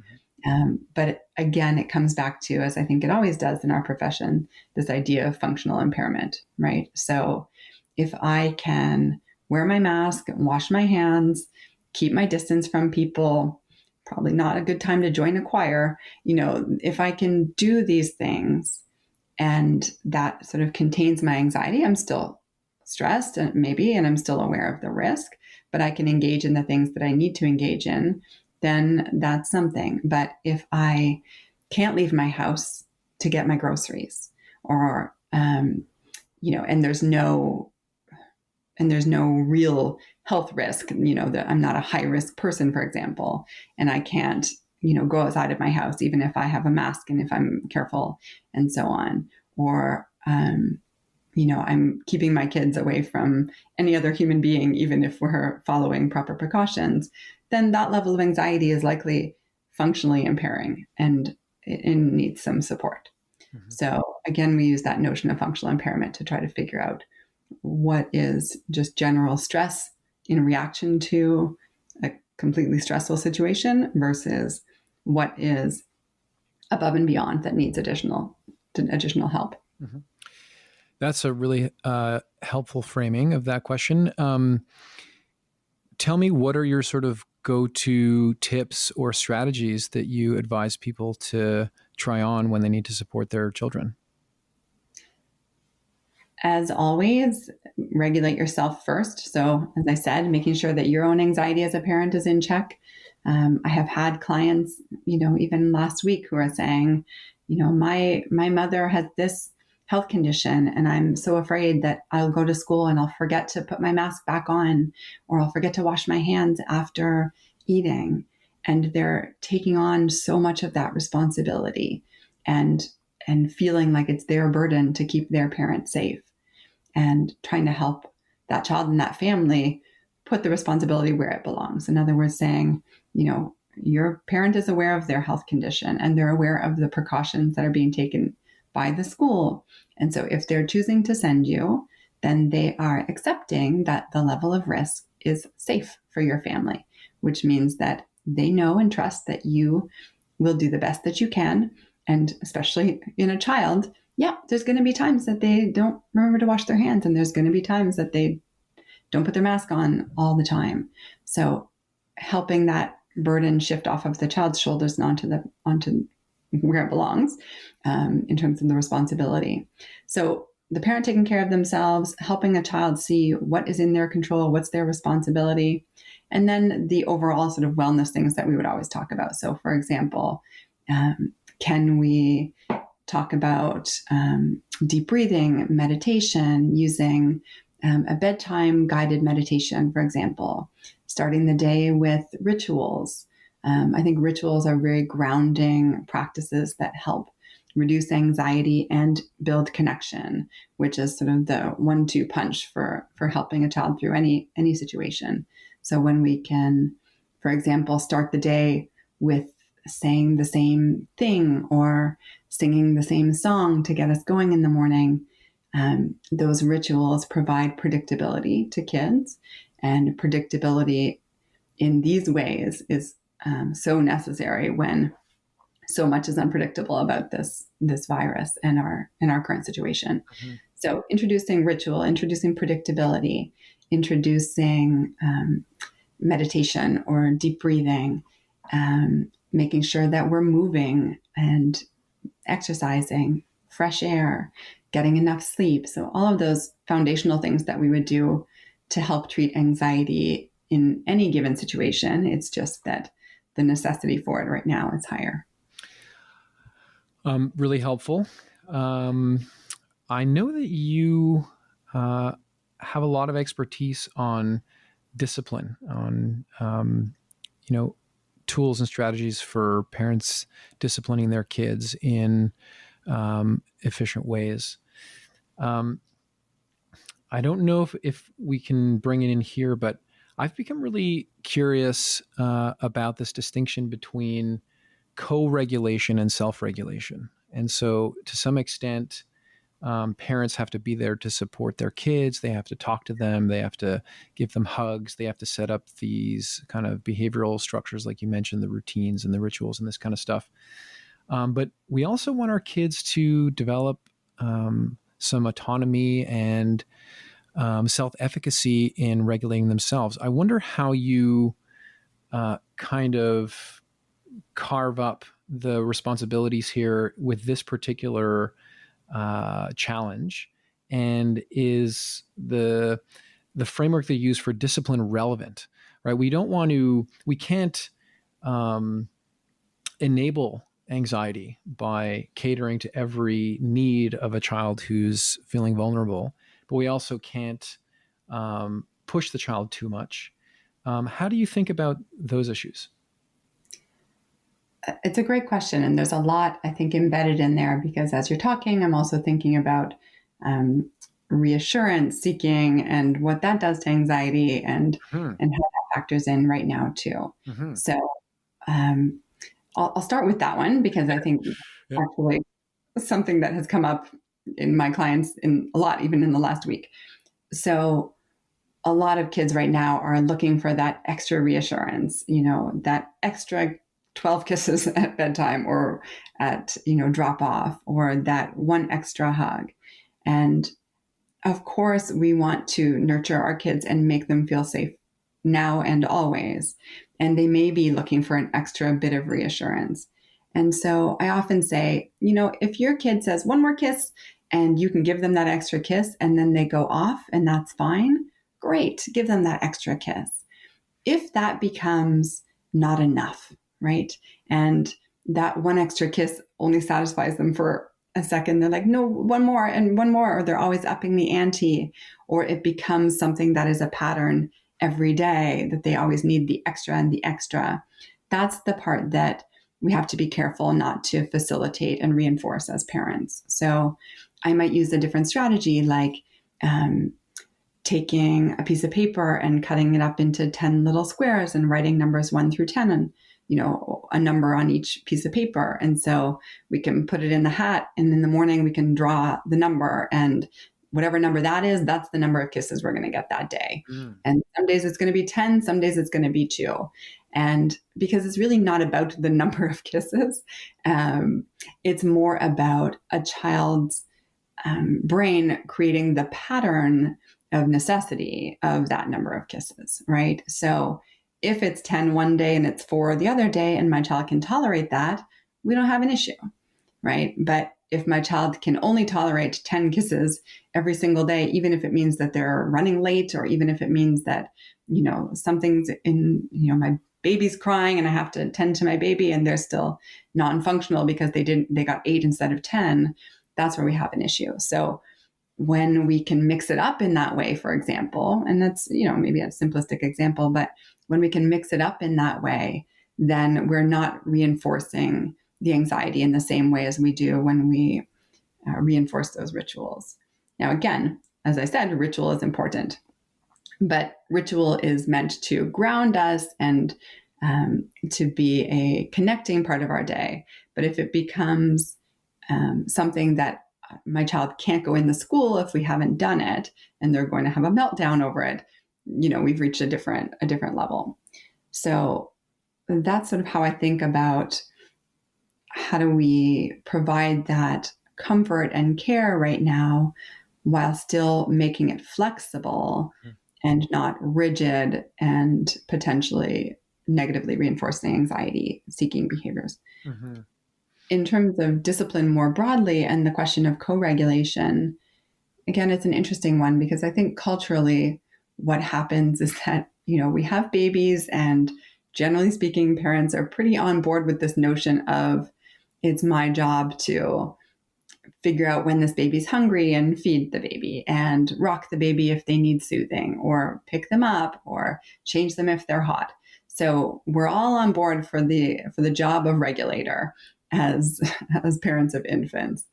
But again, it comes back to, as I think it always does in our profession, this idea of functional impairment, right? So if I can wear my mask, wash my hands, keep my distance from people, probably not a good time to join a choir, if I can do these things, and that sort of contains my anxiety, I'm still stressed and I'm still aware of the risk, but I can engage in the things that I need to engage in, then that's something. But if I can't leave my house to get my groceries, or and there's no real health risk, that I'm not a high risk person, for example, and I can't go outside of my house even if I have a mask and if I'm careful, and so on, or I'm keeping my kids away from any other human being even if we're following proper precautions, then that level of anxiety is likely functionally impairing, and it needs some support. Mm-hmm. So again, we use that notion of functional impairment to try to figure out what is just general stress in reaction to a completely stressful situation versus what is above and beyond that needs additional help. Mm-hmm. That's a really helpful framing of that question. Tell me, what are your sort of go-to tips or strategies that you advise people to try on when they need to support their children? As always, regulate yourself first. So, as I said, making sure that your own anxiety as a parent is in check. I have had clients, even last week, who are saying, my mother has this health condition, and I'm so afraid that I'll go to school and I'll forget to put my mask back on, or I'll forget to wash my hands after eating. And they're taking on so much of that responsibility, and feeling like it's their burden to keep their parents safe, and trying to help that child and that family put the responsibility where it belongs. In other words, saying, your parent is aware of their health condition and they're aware of the precautions that are being taken by the school. And so if they're choosing to send you, then they are accepting that the level of risk is safe for your family, which means that they know and trust that you will do the best that you can. And especially in a child, yeah, there's going to be times that they don't remember to wash their hands, and there's going to be times that they don't put their mask on all the time. So helping that burden shift off of the child's shoulders and onto where it belongs, in terms of the responsibility. So the parent taking care of themselves, helping a child see what is in their control, what's their responsibility, and then the overall sort of wellness things that we would always talk about. So, for example, can we talk about deep breathing, meditation, using a bedtime guided meditation, for example, starting the day with rituals. I think rituals are very grounding practices that help reduce anxiety and build connection, which is sort of the 1-2 punch for helping a child through any situation. So when we can, for example, start the day with saying the same thing or singing the same song to get us going in the morning, those rituals provide predictability to kids, and predictability in these ways is so necessary when so much is unpredictable about this virus and our current situation. Mm-hmm. So introducing ritual, introducing predictability, introducing meditation or deep breathing, making sure that we're moving and exercising, fresh air, getting enough sleep. So all of those foundational things that we would do to help treat anxiety in any given situation. It's just that the necessity for it right now is higher. Really helpful. I know that you have a lot of expertise on discipline, on tools and strategies for parents disciplining their kids in efficient ways. I don't know if we can bring it in here, but I've become really curious about this distinction between co-regulation and self-regulation. And so to some extent, parents have to be there to support their kids. They have to talk to them. They have to give them hugs. They have to set up these kind of behavioral structures, like you mentioned, the routines and the rituals and this kind of stuff. But we also want our kids to develop some autonomy and self-efficacy in regulating themselves. I wonder how you kind of carve up the responsibilities here with this particular challenge, and is the framework they use for discipline relevant, right? We can't enable anxiety by catering to every need of a child who's feeling vulnerable, but we also can't push the child too much. How do you think about those issues? It's a great question. And there's a lot, I think, embedded in there, because as you're talking, I'm also thinking about reassurance seeking and what that does to anxiety, and how that factors in right now too. Mm-hmm. So I'll start with that one, because I think actually something that has come up in my clients in a lot, even in the last week. So a lot of kids right now are looking for that extra reassurance, that extra 12 kisses at bedtime or at, drop off, or that one extra hug. And of course, we want to nurture our kids and make them feel safe now and always. And they may be looking for an extra bit of reassurance. And so I often say, if your kid says one more kiss and you can give them that extra kiss and then they go off and that's fine, great, give them that extra kiss. If that becomes not enough, right? And that one extra kiss only satisfies them for a second. They're like, no, one more and one more, or they're always upping the ante, or it becomes something that is a pattern every day that they always need the extra and the extra. That's the part that we have to be careful not to facilitate and reinforce as parents. So I might use a different strategy, like taking a piece of paper and cutting it up into 10 little squares and writing numbers 1 through 10 and, a number on each piece of paper. And so we can put it in the hat, and in the morning we can draw the number, and whatever number that is, that's the number of kisses we're going to get that day. And some days it's going to be 10, some days it's going to be 2. And because it's really not about the number of kisses, it's more about a child's brain creating the pattern of necessity of that number of kisses, right? So if it's 10 one day and it's 4 the other day, and my child can tolerate that, we don't have an issue, right? But if my child can only tolerate 10 kisses every single day, even if it means that they're running late, or even if it means that, something's in, my baby's crying and I have to tend to my baby and they're still non-functional because they got 8 instead of 10, that's where we have an issue. So when we can mix it up in that way, for example, and that's, maybe a simplistic example, but when we can mix it up in that way, then we're not reinforcing the anxiety in the same way as we do when we reinforce those rituals. Now, again, as I said, ritual is important, but ritual is meant to ground us and to be a connecting part of our day. But if it becomes something that my child can't go in the school if we haven't done it, and they're going to have a meltdown over it, we've reached a different level. So that's sort of how I think about how do we provide that comfort and care right now while still making it flexible and not rigid and potentially negatively reinforcing anxiety-seeking behaviors. Mm-hmm. In terms of discipline more broadly and the question of co-regulation, again, it's an interesting one because I think culturally what happens is that, we have babies, and generally speaking, parents are pretty on board with this notion of it's my job to figure out when this baby's hungry and feed the baby and rock the baby if they need soothing, or pick them up or change them if they're hot. So we're all on board for the job of regulator as parents of infants.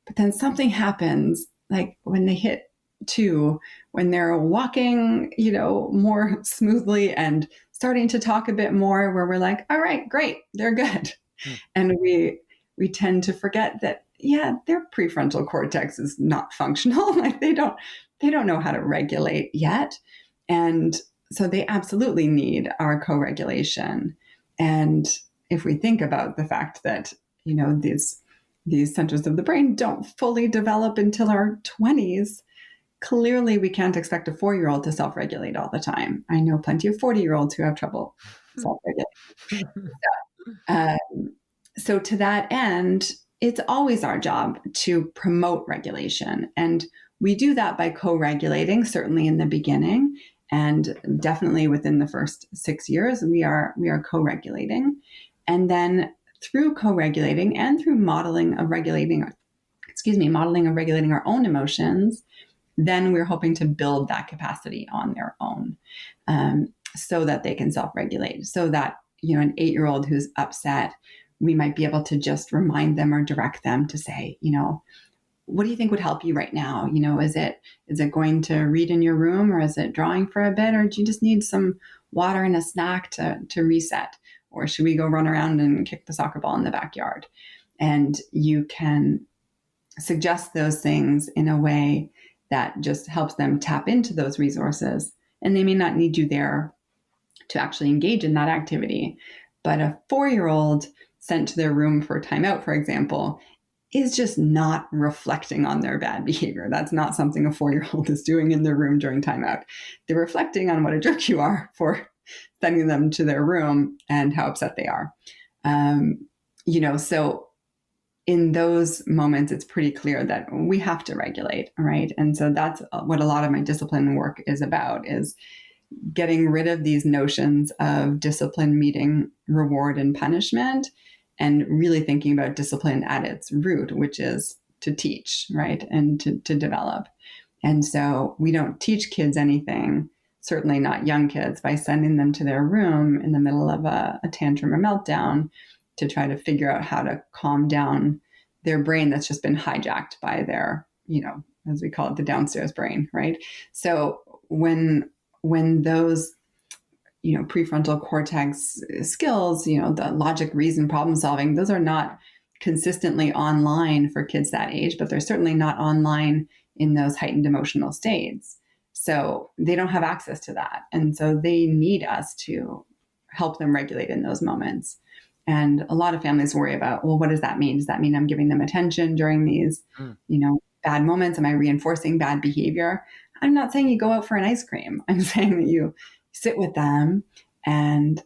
But then something happens, like when they hit 2, when they're walking, more smoothly and starting to talk a bit more, where we're like, all right, great, they're good. And we tend to forget that, their prefrontal cortex is not functional. Like they don't know how to regulate yet. And so they absolutely need our co-regulation. And if we think about the fact that, these centers of the brain don't fully develop until our 20s, clearly we can't expect a 4-year-old to self-regulate all the time. I know plenty of 40-year-olds who have trouble self-regulating. So to that end, it's always our job to promote regulation. And we do that by co-regulating, certainly in the beginning, and definitely within the first 6 years, we are co-regulating. And then through co-regulating and through modeling of regulating our own emotions, then we're hoping to build that capacity on their own, so that they can self-regulate. So that, an 8-year-old who's upset, we might be able to just remind them or direct them to say, what do you think would help you right now? Is it going to read in your room, or is it drawing for a bit, or do you just need some water and a snack to reset? Or should we go run around and kick the soccer ball in the backyard? And you can suggest those things in a way that just helps them tap into those resources. And they may not need you there to actually engage in that activity. But a 4-year-old sent to their room for timeout, for example, is just not reflecting on their bad behavior. That's not something a 4-year-old is doing in their room during timeout. They're reflecting on what a jerk you are for sending them to their room and how upset they are. So in those moments, it's pretty clear that we have to regulate, right? And so that's what a lot of my discipline work is about, is getting rid of these notions of discipline meeting reward and punishment, and really thinking about discipline at its root, which is to teach, right? And to develop. And so we don't teach kids anything, certainly not young kids, by sending them to their room in the middle of a tantrum or meltdown to try to figure out how to calm down their brain that's just been hijacked by their, as we call it, the downstairs brain, right? So when those prefrontal cortex skills, the logic, reason, problem solving, those are not consistently online for kids that age, but they're certainly not online in those heightened emotional states. So they don't have access to that. And so they need us to help them regulate in those moments. And a lot of families worry about, well, what does that mean? Does that mean I'm giving them attention during these, bad moments? Am I reinforcing bad behavior? I'm not saying you go out for an ice cream. I'm saying that you sit with them and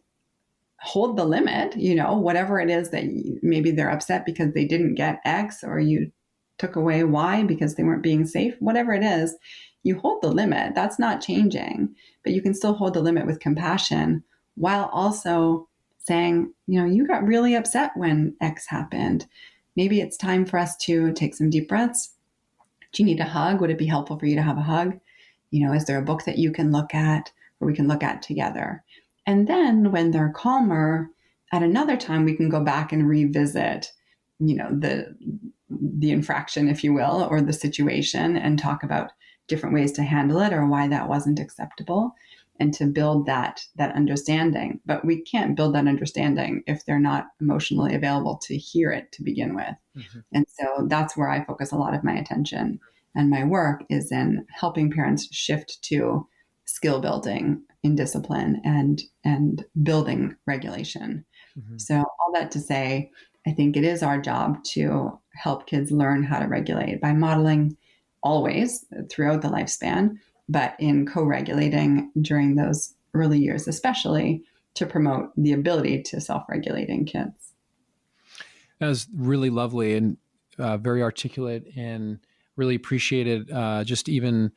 hold the limit, whatever it is that maybe they're upset because they didn't get X, or you took away Y because they weren't being safe, whatever it is, you hold the limit. That's not changing, but you can still hold the limit with compassion while also saying, you got really upset when X happened. Maybe it's time for us to take some deep breaths. Do you need a hug? Would it be helpful for you to have a hug? Is there a book that you can look at, or we can look at together? And then when they're calmer, at another time, we can go back and revisit, the infraction, if you will, or the situation, and talk about different ways to handle it or why that wasn't acceptable, and to build that understanding. But we can't build that understanding if they're not emotionally available to hear it to begin with. Mm-hmm. And so that's where I focus a lot of my attention, and my work is in helping parents shift to skill building in discipline and building regulation. Mm-hmm. So all that to say, I think it is our job to help kids learn how to regulate by modeling always throughout the lifespan, but in co-regulating during those early years, especially to promote the ability to self-regulate in kids. That was really lovely and very articulate, and really appreciated just even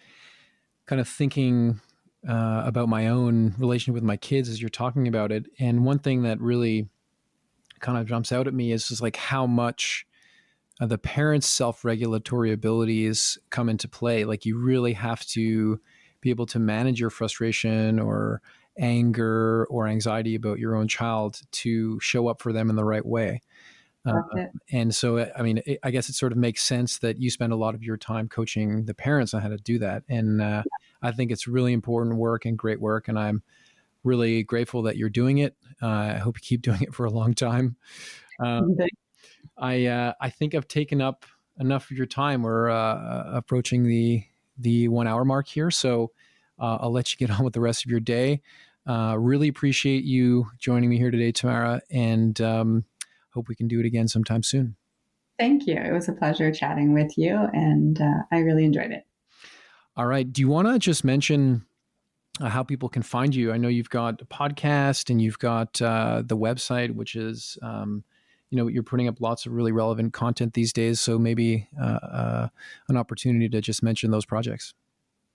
kind of thinking about my own relationship with my kids as you're talking about it. And one thing that really kind of jumps out at me is just like how much the parents' self-regulatory abilities come into play. Like you really have to be able to manage your frustration or anger or anxiety about your own child to show up for them in the right way. And so, I mean, I guess it sort of makes sense that you spend a lot of your time coaching the parents on how to do that. And I think it's really important work and great work. And really grateful that you're doing it. I hope you keep doing it for a long time. I think I've taken up enough of your time. We're approaching the 1 hour mark here, so I'll let you get on with the rest of your day. Really appreciate you joining me here today, Tamara, and hope we can do it again sometime soon. Thank you. It was a pleasure chatting with you, and I really enjoyed it. All right. Do you want to just mention how people can find you? I know you've got a podcast and you've got the website, which is, you're putting up lots of really relevant content these days. So maybe an opportunity to just mention those projects.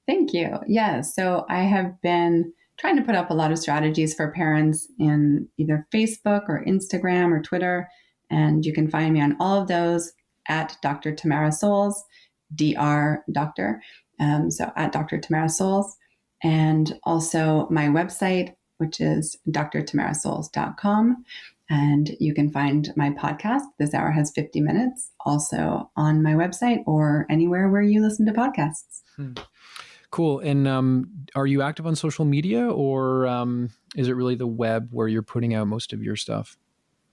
Thank you. Yeah. So I have been trying to put up a lot of strategies for parents in either Facebook or Instagram or Twitter. And you can find me on all of those at Dr. Tamara Souls, Dr. Doctor. So at Dr. Tamara Souls. And also my website, which is drtamarsouls.com. And you can find my podcast, This Hour Has 50 Minutes, also on my website or anywhere where you listen to podcasts. Cool. And are you active on social media, or is it really the web where you're putting out most of your stuff?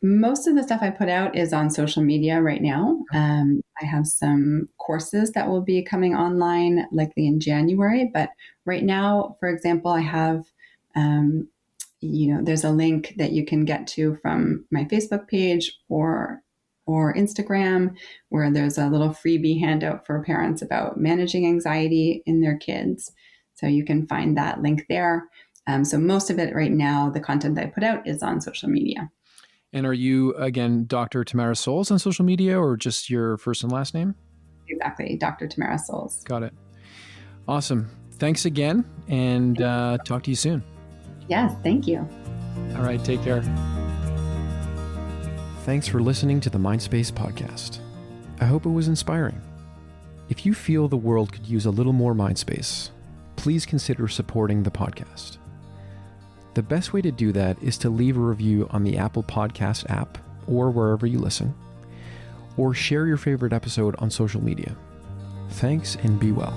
Most of the stuff I put out is on social media right now. I have some courses that will be coming online likely in January. But right now, for example, I have, there's a link that you can get to from my Facebook page or Instagram, where there's a little freebie handout for parents about managing anxiety in their kids. So you can find that link there. So most of it right now, the content that I put out is on social media. And are you, again, Dr. Tamara Souls on social media, or just your first and last name? Exactly. Dr. Tamara Souls. Got it. Awesome. Thanks again, and talk to you soon. Yes, thank you. All right, take care. Thanks for listening to the Mindspace podcast. I hope it was inspiring. If you feel the world could use a little more Mindspace, please consider supporting the podcast. The best way to do that is to leave a review on the Apple Podcast app or wherever you listen, or share your favorite episode on social media. Thanks, and be well.